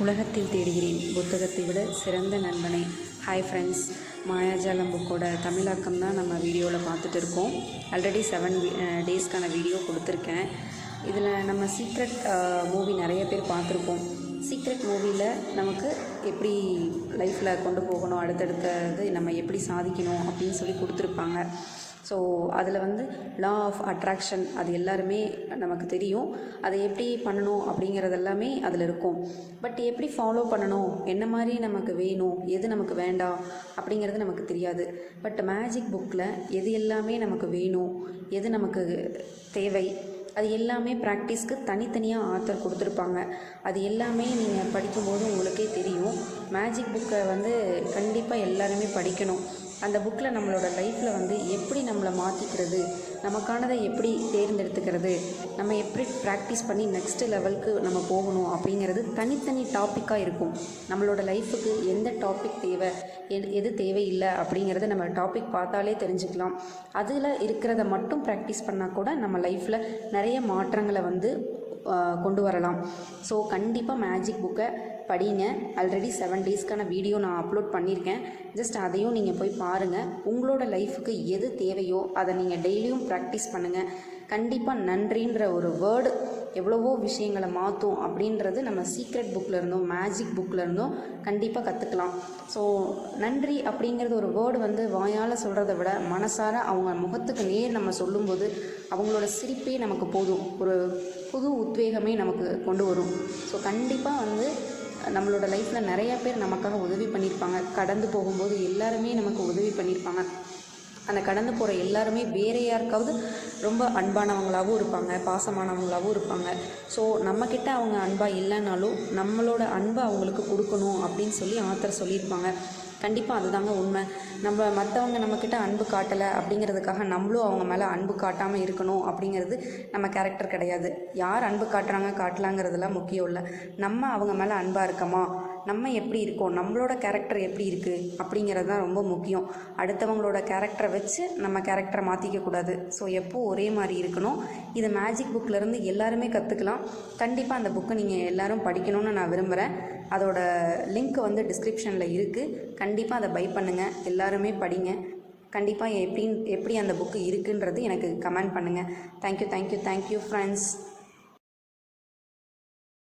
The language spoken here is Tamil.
உலகத்தில் தேடுகிறேன் புத்தகத்தை விட சிறந்த நண்பனை. ஹாய் ஃப்ரெண்ட்ஸ், மாயாஜாலம் புக்கோட தமிழாக்கம் தான் நம்ம வீடியோவில் பார்த்துட்டு இருக்கோம். ஆல்ரெடி 7 டேஸ்க்கான வீடியோ கொடுத்துருக்கேன். இதில் நம்ம சீக்ரெட் மூவி நிறைய பேர் பார்த்துருப்போம். சீக்ரெட் மூவியில் நமக்கு எப்படி லைஃப்பில் கொண்டு போகணும், அடுத்தடுத்தது நம்ம எப்படி சாதிக்கணும் அப்படின்னு சொல்லி கொடுத்துருப்பாங்க. ஸோ அதில் லா ஆஃப் அட்ராக்ஷன் அது எல்லாருமே நமக்கு தெரியும். அதை எப்படி பண்ணணும் அப்படிங்கிறது எல்லாமே அதில் இருக்கும். பட் எப்படி ஃபாலோ பண்ணணும், என்ன மாதிரி நமக்கு வேணும், எது நமக்கு வேண்டாம் அப்படிங்கிறது நமக்கு தெரியாது. பட் மேஜிக் புக்கில் எது எல்லாமே நமக்கு வேணும், எது நமக்கு தேவை, அது எல்லாமே ப்ராக்டிஸ்க்கு தனித்தனியாக ஆத்தர் கொடுத்துருப்பாங்க. அது எல்லாமே நீங்கள் படிக்கும்போது உங்களுக்கே தெரியும். மேஜிக் புக்கை கண்டிப்பாக எல்லாருமே படிக்கணும். அந்த புக்கில் நம்மளோட லைஃப்பில் எப்படி நம்மளை மாற்றிக்கிறது, நமக்கானதை எப்படி தேர்ந்தெடுத்துக்கிறது, நம்ம எப்படி ப்ராக்டிஸ் பண்ணி நெக்ஸ்ட் லெவலுக்கு நம்ம போகணும் அப்படிங்கிறது தனித்தனி டாப்பிக்காக இருக்கும். நம்மளோட லைஃபுக்கு எந்த டாபிக் தேவை, எது தேவையில்லை அப்படிங்கிறத நம்ம டாபிக் பார்த்தாலே தெரிஞ்சுக்கலாம். அதில் இருக்கிறத மட்டும் ப்ராக்டிஸ் பண்ணால் கூட நம்ம லைஃப்பில் நிறைய மாற்றங்களை கொண்டு வரலாம். ஸோ கண்டிப்பாக மேஜிக் புக்கை படிங்க. ஆல்ரெடி 7 டேஸ்க்கான வீடியோ நான் அப்லோட் பண்ணியிருக்கேன். ஜஸ்ட் அதையும் நீங்கள் போய் பாருங்கள். உங்களோட லைஃபுக்கு எது தேவையோ அதை நீங்கள் டெய்லியும் ப்ராக்டிஸ் பண்ணுங்கள். கண்டிப்பாக நன்றின்ற ஒரு வேர்டு எவ்வளவோ விஷயங்களை மாற்றும் அப்படின்றது நம்ம சீக்ரெட் புக்கில் இருந்தோம், மேஜிக் புக்கில் இருந்தோம் கண்டிப்பாக கற்றுக்கலாம். ஸோ நன்றி அப்படிங்கிறது ஒரு வேர்டு வாயால் சொல்கிறத விட மனசார அவங்க முகத்துக்கு நேர் நம்ம சொல்லும்போது அவங்களோட சிரிப்பே நமக்கு போதும், ஒரு புது உத்வேகமே நமக்கு கொண்டு வரும். ஸோ கண்டிப்பாக நம்மளோட லைஃப்பில் நிறையா பேர் நமக்காக உதவி பண்ணியிருப்பாங்க. கடந்து போகும்போது எல்லாருமே நமக்கு உதவி பண்ணியிருப்பாங்க. அந்த கடந்து போகிற எல்லாருமே வேறு யாருக்காவது ரொம்ப அன்பானவங்களாகவும் இருப்பாங்க, பாசமானவங்களாகவும் இருப்பாங்க. ஸோ நம்மக்கிட்ட அவங்க அன்பாக இல்லைனாலும் நம்மளோட அன்பை அவங்களுக்கு கொடுக்கணும் அப்படின்னு சொல்லி ஆத்தர் சொல்லியிருப்பாங்க. கண்டிப்பாக அதுதாங்க உண்மை. நம்ம மற்றவங்க நம்மக்கிட்ட அன்பு காட்டலை அப்படிங்கிறதுக்காக நம்மளும் அவங்க மேலே அன்பு காட்டாமல் இருக்கணும் அப்படிங்கிறது நம்ம கேரக்டர் கிடையாது. யார் அன்பு காட்டலாங்கிறதுலாம் முக்கியம் இல்லை. நம்ம அவங்க மேலே அன்பாக இருக்கோமா, நம்ம எப்படி இருக்கோம், நம்மளோட கேரக்டர் எப்படி இருக்குது அப்படிங்கிறது தான் ரொம்ப முக்கியம். அடுத்தவங்களோட கேரக்டரை வச்சு நம்ம கேரக்டரை மாற்றிக்கக்கூடாது. ஸோ எப்போது ஒரே மாதிரி இருக்கணும். இது மேஜிக் புக்கிலேருந்து எல்லாருமே கற்றுக்கலாம். கண்டிப்பாக அந்த புக்கை நீங்கள் எல்லோரும் படிக்கணும்னு நான் விரும்புகிறேன். அதோட லிங்க் டிஸ்கிரிப்ஷனில் இருக்குது. கண்டிப்பாக அதை பை பண்ணுங்கள், எல்லாருமே படிங்க. கண்டிப்பாக எப்படி அந்த புக்கு இருக்குன்றது எனக்கு கமெண்ட் பண்ணுங்கள். Thank you friends.